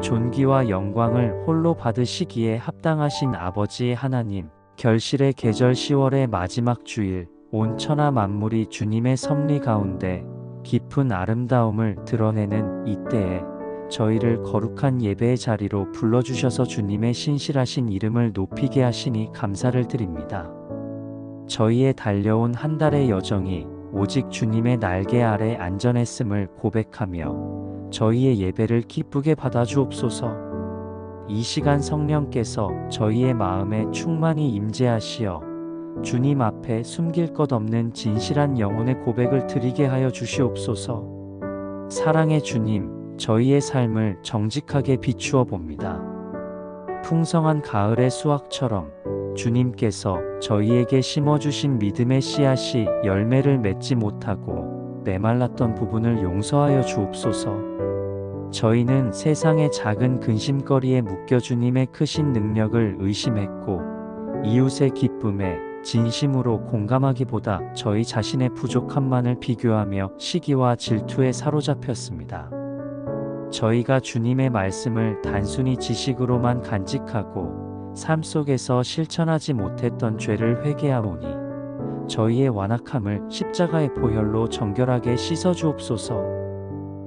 존귀와 영광을 홀로 받으시기에 합당하신 아버지 하나님, 결실의 계절 10월의 마지막 주일, 온 천하 만물이 주님의 섭리 가운데 깊은 아름다움을 드러내는 이때에 저희를 거룩한 예배의 자리로 불러주셔서 주님의 신실하신 이름을 높이게 하시니 감사를 드립니다. 저희의 달려온 한 달의 여정이 오직 주님의 날개 아래 안전했음을 고백하며 저희의 예배를 기쁘게 받아주옵소서. 이 시간 성령께서 저희의 마음에 충만히 임재하시어 주님 앞에 숨길 것 없는 진실한 영혼의 고백을 드리게 하여 주시옵소서. 사랑의 주님, 저희의 삶을 정직하게 비추어 봅니다. 풍성한 가을의 수확처럼 주님께서 저희에게 심어주신 믿음의 씨앗이 열매를 맺지 못하고 메말랐던 부분을 용서하여 주옵소서. 저희는 세상의 작은 근심거리에 묶여 주님의 크신 능력을 의심했고 이웃의 기쁨에 진심으로 공감하기보다 저희 자신의 부족함만을 비교하며 시기와 질투에 사로잡혔습니다. 저희가 주님의 말씀을 단순히 지식으로만 간직하고 삶 속에서 실천하지 못했던 죄를 회개하오니 저희의 완악함을 십자가의 보혈로 정결하게 씻어주옵소서.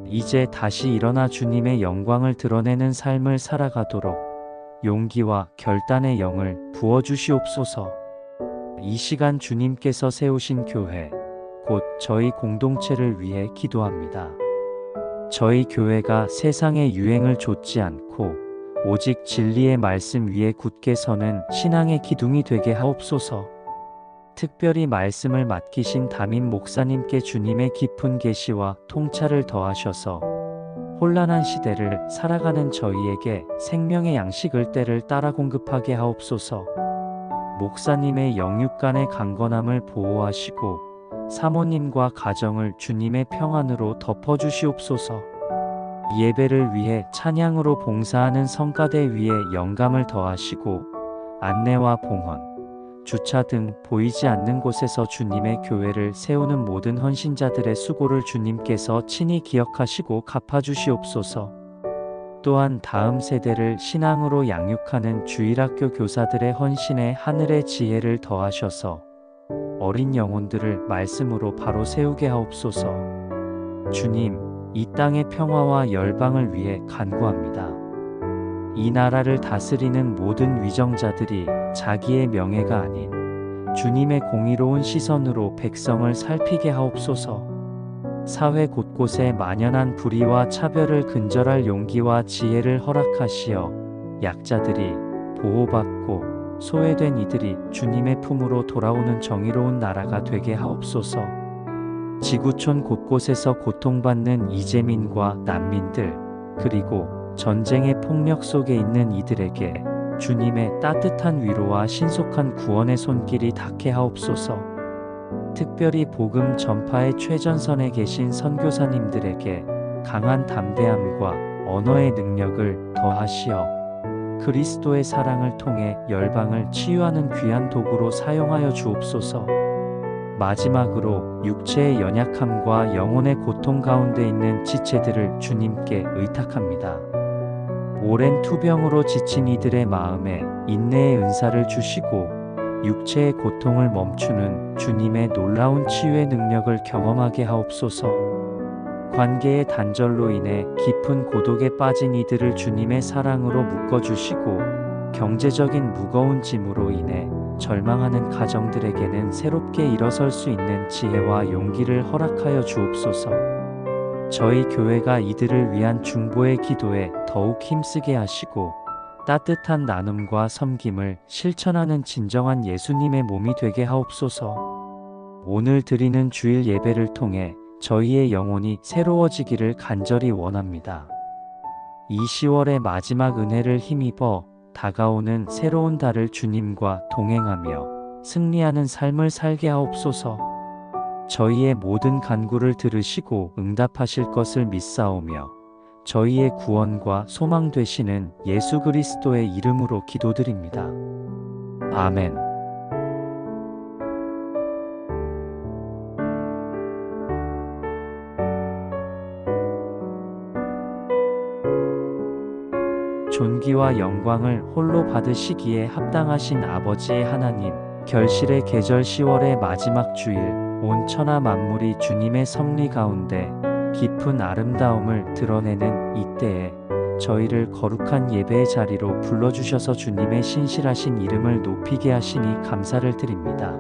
이제 다시 일어나 주님의 영광을 드러내는 삶을 살아가도록 용기와 결단의 영을 부어주시옵소서. 이 시간 주님께서 세우신 교회, 곧 저희 공동체를 위해 기도합니다. 저희 교회가 세상의 유행을 좇지 않고 오직 진리의 말씀 위에 굳게 서는 신앙의 기둥이 되게 하옵소서. 특별히 말씀을 맡기신 담임 목사님께 주님의 깊은 계시와 통찰을 더하셔서 혼란한 시대를 살아가는 저희에게 생명의 양식을 때를 따라 공급하게 하옵소서. 목사님의 영육간의 강건함을 보호하시고 사모님과 가정을 주님의 평안으로 덮어주시옵소서. 예배를 위해 찬양으로 봉사하는 성가대 위에 영감을 더하시고 안내와 봉헌, 주차 등 보이지 않는 곳에서 주님의 교회를 세우는 모든 헌신자들의 수고를 주님께서 친히 기억하시고 갚아주시옵소서. 또한 다음 세대를 신앙으로 양육하는 주일학교 교사들의 헌신에 하늘의 지혜를 더하셔서 어린 영혼들을 말씀으로 바로 세우게 하옵소서. 주님, 이 땅의 평화와 열방을 위해 간구합니다. 이 나라를 다스리는 모든 위정자들이 자기의 명예가 아닌 주님의 공의로운 시선으로 백성을 살피게 하옵소서. 사회 곳곳에 만연한 불의와 차별을 근절할 용기와 지혜를 허락하시어 약자들이 보호받고 소외된 이들이 주님의 품으로 돌아오는 정의로운 나라가 되게 하옵소서. 지구촌 곳곳에서 고통받는 이재민과 난민들, 그리고 전쟁의 폭력 속에 있는 이들에게 주님의 따뜻한 위로와 신속한 구원의 손길이 닿게 하옵소서. 특별히 복음 전파의 최전선에 계신 선교사님들에게 강한 담대함과 언어의 능력을 더하시어 그리스도의 사랑을 통해 열방을 치유하는 귀한 도구로 사용하여 주옵소서. 마지막으로 육체의 연약함과 영혼의 고통 가운데 있는 지체들을 주님께 의탁합니다. 오랜 투병으로 지친 이들의 마음에 인내의 은사를 주시고 육체의 고통을 멈추는 주님의 놀라운 치유의 능력을 경험하게 하옵소서. 관계의 단절로 인해 깊은 고독에 빠진 이들을 주님의 사랑으로 묶어주시고 경제적인 무거운 짐으로 인해 절망하는 가정들에게는 새롭게 일어설 수 있는 지혜와 용기를 허락하여 주옵소서. 저희 교회가 이들을 위한 중보의 기도에 더욱 힘쓰게 하시고 따뜻한 나눔과 섬김을 실천하는 진정한 예수님의 몸이 되게 하옵소서. 오늘 드리는 주일 예배를 통해 저희의 영혼이 새로워지기를 간절히 원합니다. 이 10월의 마지막 은혜를 힘입어 다가오는 새로운 달을 주님과 동행하며 승리하는 삶을 살게 하옵소서. 저희의 모든 간구를 들으시고 응답하실 것을 믿사오며 저희의 구원과 소망 되시는 예수 그리스도의 이름으로 기도드립니다. 아멘. 존귀와 영광을 홀로 받으시기에 합당하신 아버지 하나님, 결실의 계절 10월의 마지막 주일, 온 천하 만물이 주님의 섭리 가운데 깊은 아름다움을 드러내는 이때에 저희를 거룩한 예배의 자리로 불러주셔서 주님의 신실하신 이름을 높이게 하시니 감사를 드립니다.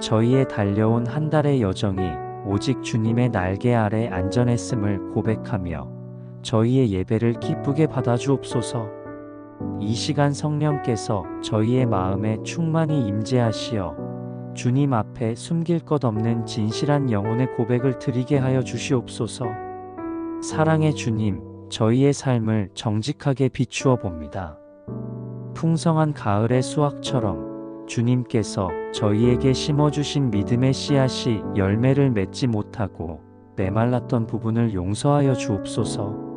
저희의 달려온 한 달의 여정이 오직 주님의 날개 아래 안전했음을 고백하며 저희의 예배를 기쁘게 받아주옵소서. 이 시간 성령께서 저희의 마음에 충만히 임재하시어 주님 앞에 숨길 것 없는 진실한 영혼의 고백을 드리게 하여 주시옵소서. 사랑의 주님, 저희의 삶을 정직하게 비추어 봅니다. 풍성한 가을의 수확처럼 주님께서 저희에게 심어주신 믿음의 씨앗이 열매를 맺지 못하고 메말랐던 부분을 용서하여 주옵소서.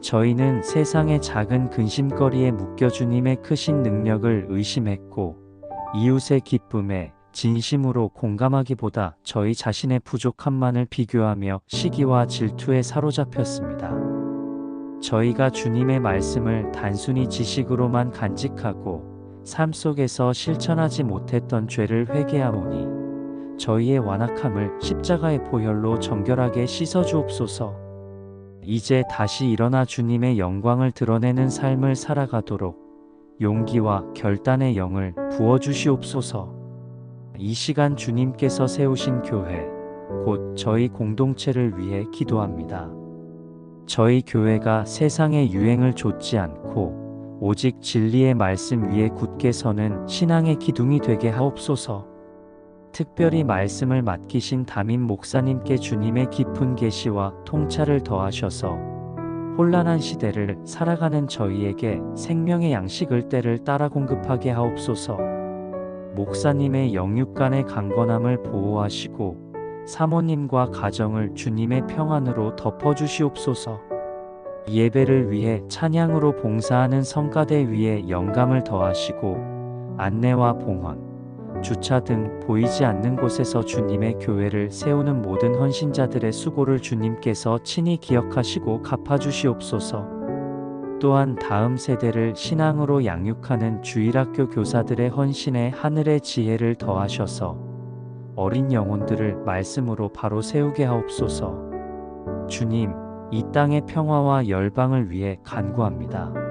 저희는 세상의 작은 근심거리에 묶여 주님의 크신 능력을 의심했고 이웃의 기쁨에 진심으로 공감하기보다 저희 자신의 부족함만을 비교하며 시기와 질투에 사로잡혔습니다. 저희가 주님의 말씀을 단순히 지식으로만 간직하고 삶 속에서 실천하지 못했던 죄를 회개하오니 저희의 완악함을 십자가의 보혈로 정결하게 씻어주옵소서. 이제 다시 일어나 주님의 영광을 드러내는 삶을 살아가도록 용기와 결단의 영을 부어주시옵소서. 이 시간 주님께서 세우신 교회, 곧 저희 공동체를 위해 기도합니다. 저희 교회가 세상의 유행을 좇지 않고 오직 진리의 말씀 위에 굳게 서는 신앙의 기둥이 되게 하옵소서. 특별히 말씀을 맡기신 담임 목사님께 주님의 깊은 계시와 통찰을 더하셔서 혼란한 시대를 살아가는 저희에게 생명의 양식을 때를 따라 공급하게 하옵소서. 목사님의 영육간의 강건함을 보호하시고 사모님과 가정을 주님의 평안으로 덮어주시옵소서. 예배를 위해 찬양으로 봉사하는 성가대 위에 영감을 더하시고 안내와 봉헌, 주차 등 보이지 않는 곳에서 주님의 교회를 세우는 모든 헌신자들의 수고를 주님께서 친히 기억하시고 갚아주시옵소서. 또한 다음 세대를 신앙으로 양육하는 주일학교 교사들의 헌신에 하늘의 지혜를 더하셔서 어린 영혼들을 말씀으로 바로 세우게 하옵소서. 주님, 이 땅의 평화와 열방을 위해 간구합니다.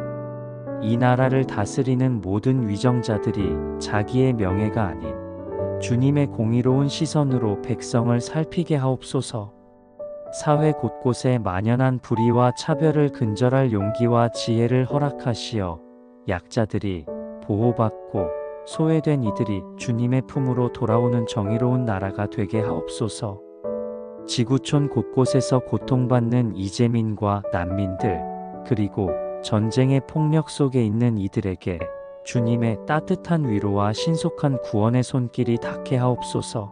이 나라를 다스리는 모든 위정자들이 자기의 명예가 아닌 주님의 공의로운 시선으로 백성을 살피게 하옵소서. 사회 곳곳에 만연한 불의와 차별을 근절할 용기와 지혜를 허락하시어 약자들이 보호받고 소외된 이들이 주님의 품으로 돌아오는 정의로운 나라가 되게 하옵소서. 지구촌 곳곳에서 고통받는 이재민과 난민들, 그리고 전쟁의 폭력 속에 있는 이들에게 주님의 따뜻한 위로와 신속한 구원의 손길이 닿게 하옵소서.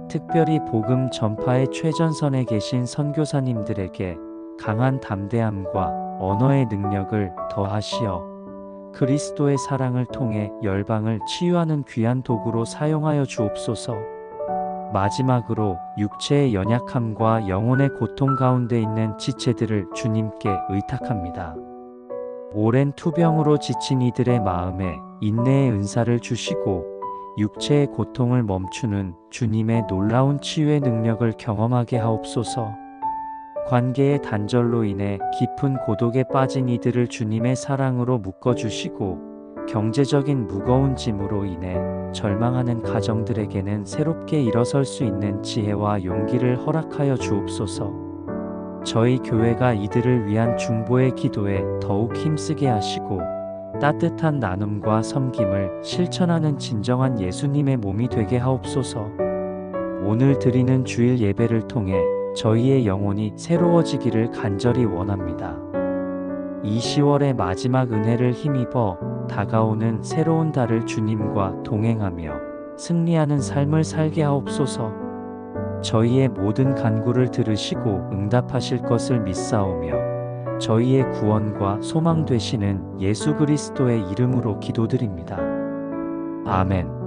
특별히 복음 전파의 최전선에 계신 선교사님들에게 강한 담대함과 언어의 능력을 더하시어 그리스도의 사랑을 통해 열방을 치유하는 귀한 도구로 사용하여 주옵소서. 마지막으로 육체의 연약함과 영혼의 고통 가운데 있는 지체들을 주님께 의탁합니다. 오랜 투병으로 지친 이들의 마음에 인내의 은사를 주시고 육체의 고통을 멈추는 주님의 놀라운 치유의 능력을 경험하게 하옵소서. 관계의 단절로 인해 깊은 고독에 빠진 이들을 주님의 사랑으로 묶어주시고 경제적인 무거운 짐으로 인해 절망하는 가정들에게는 새롭게 일어설 수 있는 지혜와 용기를 허락하여 주옵소서. 저희 교회가 이들을 위한 중보의 기도에 더욱 힘쓰게 하시고 따뜻한 나눔과 섬김을 실천하는 진정한 예수님의 몸이 되게 하옵소서. 오늘 드리는 주일 예배를 통해 저희의 영혼이 새로워지기를 간절히 원합니다. 이 10월의 마지막 은혜를 힘입어 다가오는 새로운 달을 주님과 동행하며 승리하는 삶을 살게 하옵소서. 저희의 모든 간구를 들으시고 응답하실 것을 믿사오며 저희의 구원과 소망 되시는 예수 그리스도의 이름으로 기도드립니다. 아멘.